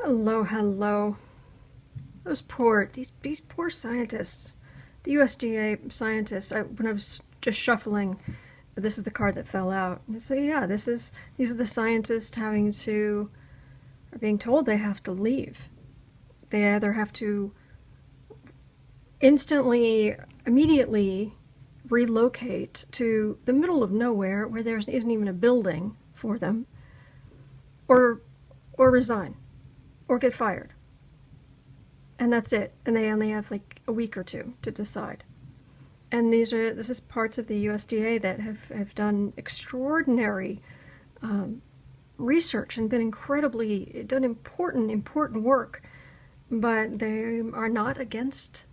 Hello, hello. These poor scientists. The USDA scientists, when I was just shuffling, this is the card that fell out. And so yeah, these are the scientists are being told they have to leave. They either have to immediately relocate to the middle of nowhere where there isn't even a building for them, or resign, or get fired. And that's it. And they only have like a week or two to decide. And this is parts of the USDA that have done extraordinary research and done important work, but they are not against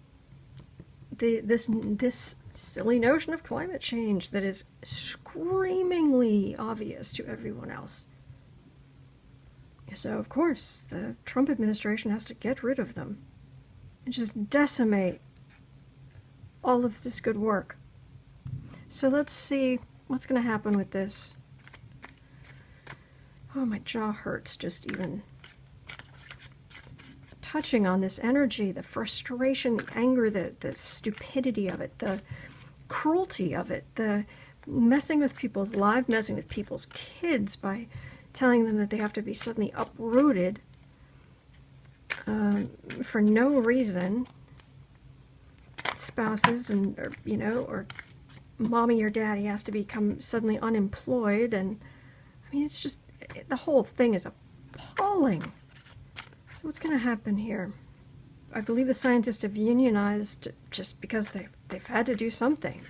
this silly notion of climate change that is screamingly obvious to everyone else. So of course the Trump administration has to get rid of them and just decimate all of this good work. So let's see what's going to happen with this. Oh, my jaw hurts just even touching on this energy, the frustration, the anger, the stupidity of it, the cruelty of it, the messing with people's lives, messing with people's kids by telling them that they have to be suddenly uprooted for no reason. Spouses or mommy or daddy has to become suddenly unemployed, and I mean it's just, the whole thing is appalling. So what's going to happen here? I believe the scientists have unionized just because they've had to do something.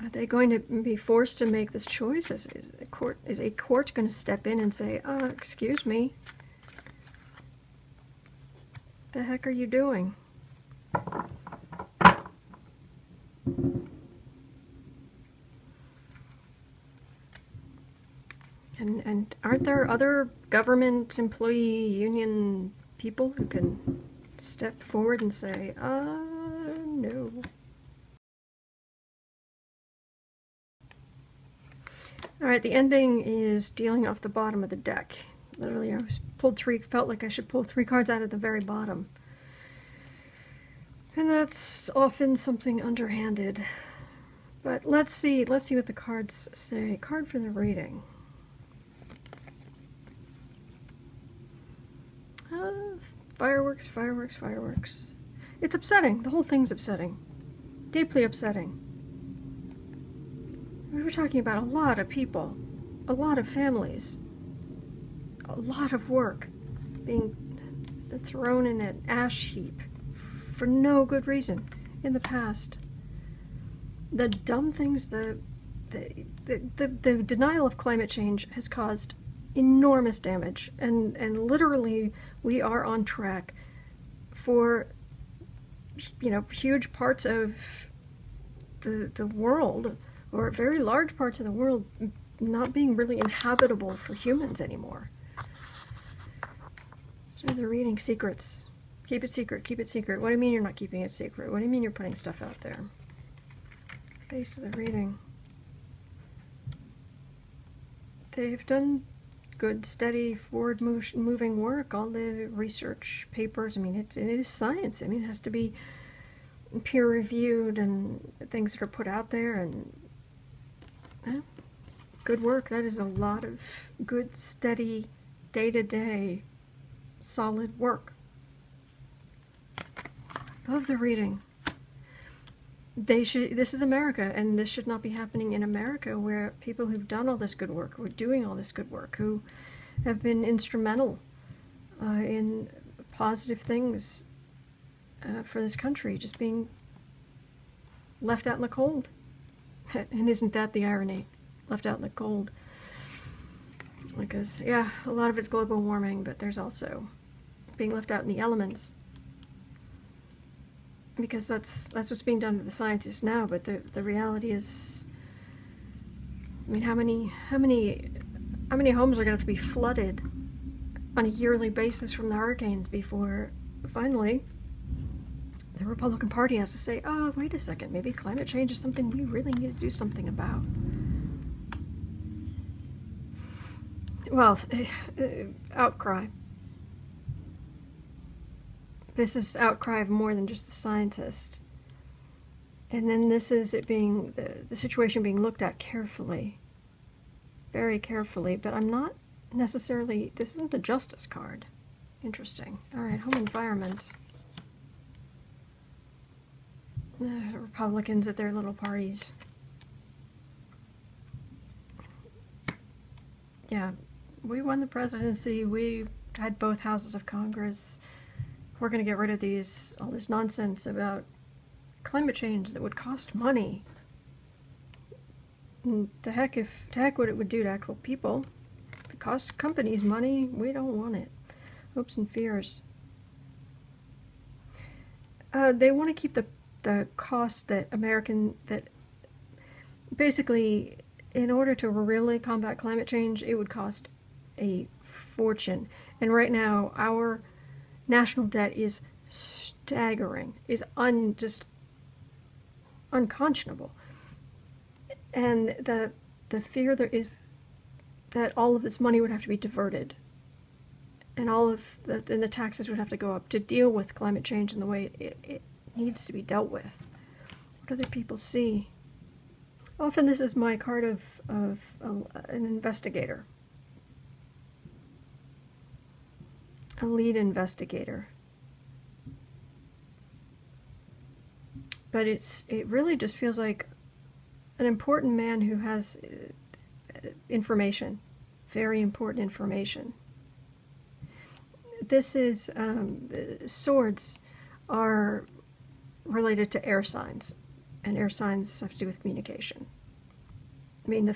Are they going to be forced to make this choice? Is a court going to step in and say, excuse me, the heck are you doing? And aren't there other government employee union people who can step forward and say, no. Alright, the ending is dealing off the bottom of the deck. Literally, felt like I should pull 3 cards out at the very bottom. And that's often something underhanded. But let's see what the cards say. Card for the reading. Fireworks, fireworks, fireworks. It's upsetting. The whole thing's upsetting. Deeply upsetting. We were talking about a lot of people, a lot of families, a lot of work being thrown in an ash heap for no good reason in the past. The dumb things, the denial of climate change has caused enormous damage, and literally we are on track for, huge parts of the world, or very large parts of the world, not being really inhabitable for humans anymore. So they're reading secrets. Keep it secret, keep it secret. What do you mean you're not keeping it secret? What do you mean you're putting stuff out there? Base of the reading. They've done good, steady, forward-moving work. All the research papers, I mean, it is science. I mean, it has to be peer-reviewed, and things that are put out there, and good work. That is a lot of good, steady, day-to-day, solid work. Love the reading. This is America, and this should not be happening in America, where people who've done all this good work, who are doing all this good work, who have been instrumental in positive things for this country, just being left out in the cold. And isn't that the irony? Left out in the cold. Because, yeah, a lot of it's global warming, but there's also being left out in the elements. Because that's what's being done to the scientists now, but the reality is, I mean, how many homes are going to have to be flooded on a yearly basis from the hurricanes before finally the Republican Party has to say, oh, wait a second, maybe climate change is something we really need to do something about. well, outcry. This is outcry of more than just the scientist. And then this is it being, the situation being looked at carefully. Very carefully, but I'm not necessarily, this isn't the justice card. Interesting. Alright, home environment. Republicans at their little parties. Yeah, we won the presidency, we had both houses of Congress. We're going to get rid of all this nonsense about climate change that would cost money. And to heck what it would do to actual people. If it costs companies money, we don't want it. Hopes and fears. They want to keep the cost that basically, in order to really combat climate change, it would cost a fortune. And right now, our national debt is staggering, is just unconscionable. And the fear there is that all of this money would have to be diverted, and the taxes would have to go up to deal with climate change in the way it needs to be dealt with. What other people see? Often this is my card of an investigator. A lead investigator. But it really just feels like an important man who has information, very important information. This is, swords are related to air signs, and air signs have to do with communication. I mean,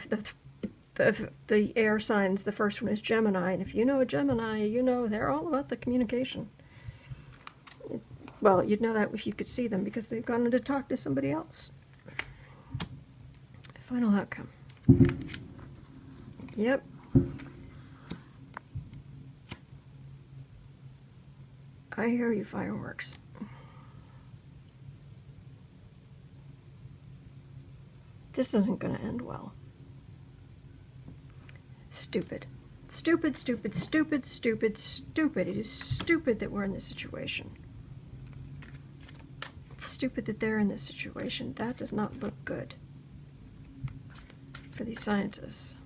the air signs, the first one is Gemini, and if you know a Gemini, you know they're all about the communication. Well, you'd know that if you could see them, because they've gone to talk to somebody else. Final outcome. Yep. I hear you, fireworks. This isn't going to end well. Stupid. Stupid, stupid, stupid, stupid, stupid. It is stupid that we're in this situation. It's stupid that they're in this situation. That does not look good for these scientists.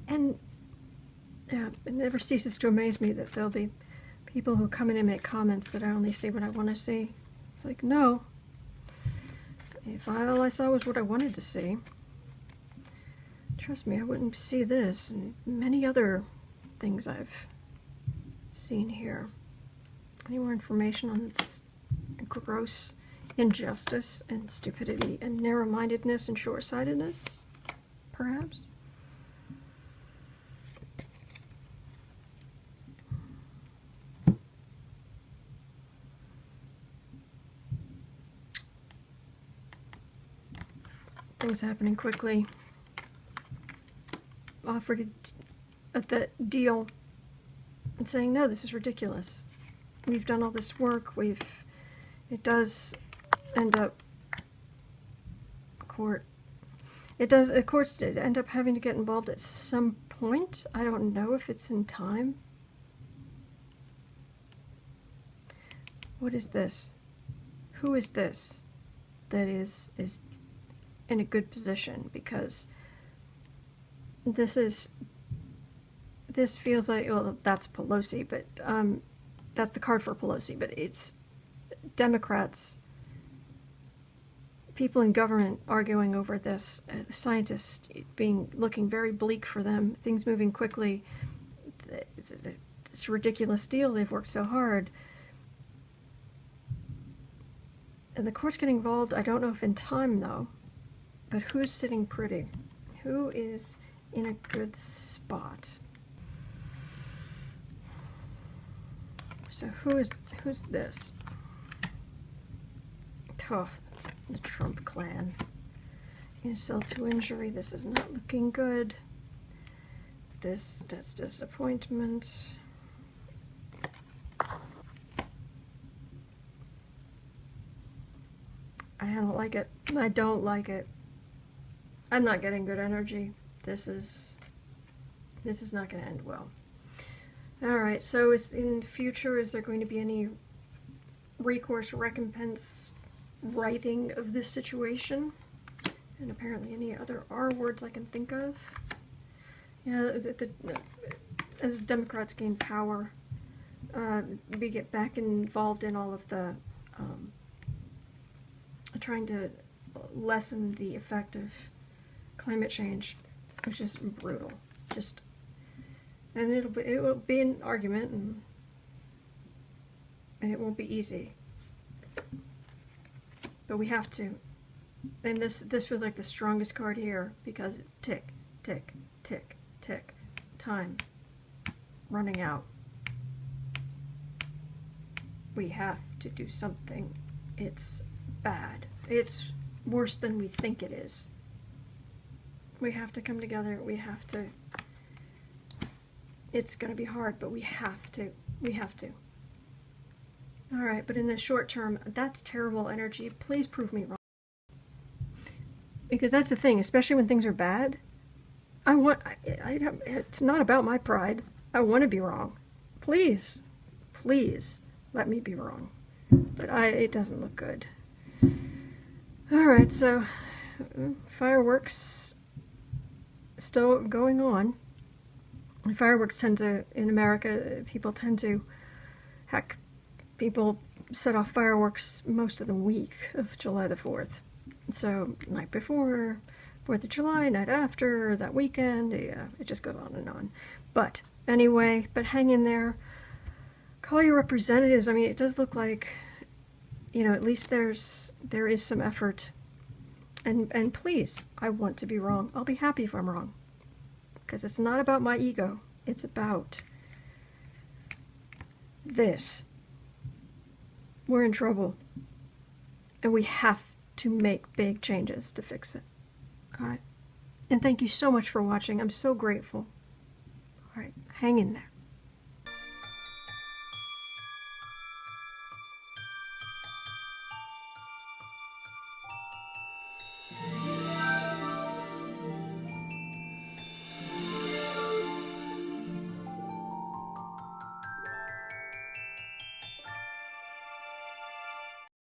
And yeah, it never ceases to amaze me that there'll be people who come in and make comments that I only see what I want to see. It's like, no. If all I saw was what I wanted to see, trust me, I wouldn't see this and many other things I've seen here. Any more information on this gross injustice and stupidity and narrow-mindedness and short-sightedness, perhaps? Things happening quickly. Offered at the deal and saying, no, this is ridiculous. We've done all this work. It does end up courts did end up having to get involved at some point. I don't know if it's in time. What is this? Who is this that is in a good position? Because this feels like, well, that's Pelosi, but that's the card for Pelosi, but it's Democrats, people in government arguing over this, scientists looking very bleak for them, things moving quickly, this ridiculous deal, they've worked so hard. And the court's getting involved, I don't know if in time though, but who's sitting pretty? Who is in a good spot? So who's this? Oh, the Trump clan. Insult to injury. This is not looking good. That's disappointment. I don't like it. I don't like it. I'm not getting good energy. This is not going to end well. All right, so in the future, is there going to be any recourse, recompense, writing of this situation? And apparently any other R words I can think of. Yeah, as Democrats gain power, we get back involved in all of the trying to lessen the effect of climate change, which is brutal. And it will be an argument, and it won't be easy. But we have to. And this feels like the strongest card here, because it's tick, tick, tick, tick. Time running out. We have to do something. It's bad. It's worse than we think it is. We have to come together. We have to. It's going to be hard, but we have to. We have to. All right, but in the short term, that's terrible energy. Please prove me wrong. Because that's the thing, especially when things are bad. It's not about my pride. I want to be wrong. Please, please let me be wrong. But it doesn't look good. All right, so fireworks still going on. Fireworks tend to, in America, people set off fireworks most of the week of July the 4th. So, night before, 4th of July, night after, that weekend, yeah, it just goes on and on. But, anyway, hang in there. Call your representatives. I mean, it does look like, at least there is some effort. And please, I want to be wrong. I'll be happy if I'm wrong. Because it's not about my ego. It's about this. We're in trouble. And we have to make big changes to fix it. All right. And thank you so much for watching. I'm so grateful. All right. Hang in there.